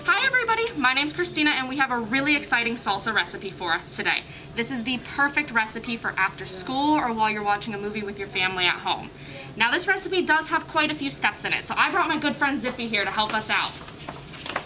Hi everybody, my name's Kristina and we have a really exciting salsa recipe for us today. This is the perfect recipe for after school or while you're watching a movie with your family at home. Now this recipe does have quite a few steps in it, so I brought my good friend Zippy here to help us out.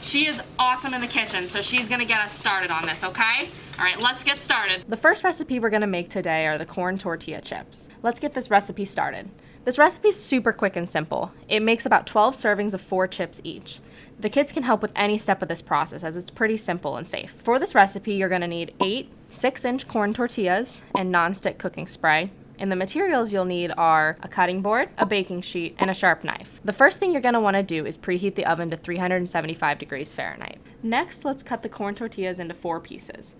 She is awesome in the kitchen, so she's gonna get us started on this, okay? All right, let's get started. The first recipe we're gonna make today are the corn tortilla chips. Let's get this recipe started. This recipe is super quick and simple. It makes about 12 servings of 4 chips each. The kids can help with any step of this process as it's pretty simple and safe. For this recipe, you're gonna need 8 6-inch corn tortillas and nonstick cooking spray. And the materials you'll need are a cutting board, a baking sheet, and a sharp knife. The first thing you're gonna wanna do is preheat the oven to 375 degrees Fahrenheit. Next, let's cut the corn tortillas into 4 pieces.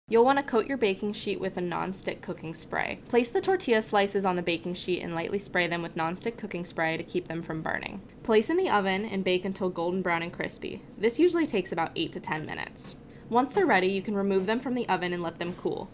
You'll want to coat your baking sheet with a non-stick cooking spray. Place the tortilla slices on the baking sheet and lightly spray them with non-stick cooking spray to keep them from burning. Place in the oven and bake until golden brown and crispy. This usually takes about 8 to 10 minutes. Once they're ready, you can remove them from the oven and let them cool.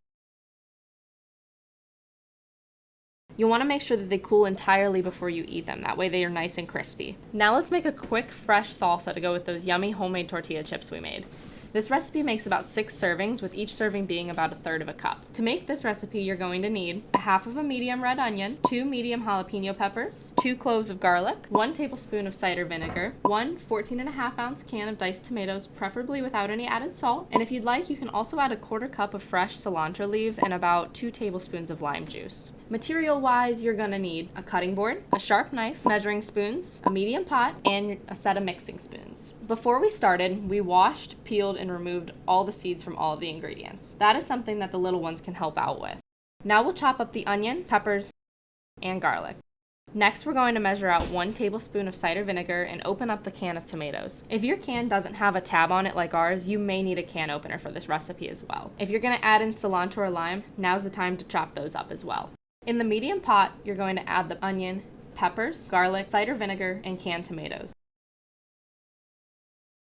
You'll want to make sure that they cool entirely before you eat them, that way they are nice and crispy. Now let's make a quick, fresh salsa to go with those yummy homemade tortilla chips we made. This recipe makes about 6 servings, with each serving being about 1/3 of a cup. To make this recipe, you're going to need 1/2 of a medium red onion, 2 medium jalapeno peppers, 2 cloves of garlic, 1 tablespoon of cider vinegar, 1 14.5-ounce can of diced tomatoes, preferably without any added salt, and if you'd like, you can also add 1/4 cup of fresh cilantro leaves and about 2 tablespoons of lime juice. Material-wise, you're gonna need a cutting board, a sharp knife, measuring spoons, a medium pot, and a set of mixing spoons. Before we started, we washed, peeled, and removed all the seeds from all of the ingredients. That is something that the little ones can help out with. Now we'll chop up the onion, peppers, and garlic. Next, we're going to measure out 1 tablespoon of cider vinegar and open up the can of tomatoes. If your can doesn't have a tab on it like ours, you may need a can opener for this recipe as well. If you're gonna add in cilantro or lime, now's the time to chop those up as well. In the medium pot, you're going to add the onion, peppers, garlic, cider vinegar, and canned tomatoes.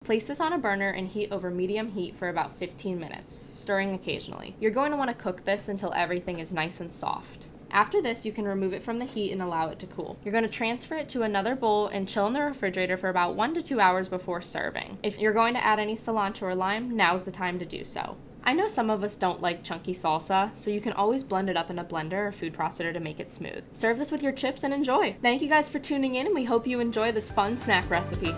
Place this on a burner and heat over medium heat for about 15 minutes, stirring occasionally. You're going to want to cook this until everything is nice and soft. After this, you can remove it from the heat and allow it to cool. You're going to transfer it to another bowl and chill in the refrigerator for about 1 to 2 hours before serving. If you're going to add any cilantro or lime, now's the time to do so. I know some of us don't like chunky salsa, so you can always blend it up in a blender or food processor to make it smooth. Serve this with your chips and enjoy! Thank you guys for tuning in, and we hope you enjoy this fun snack recipe.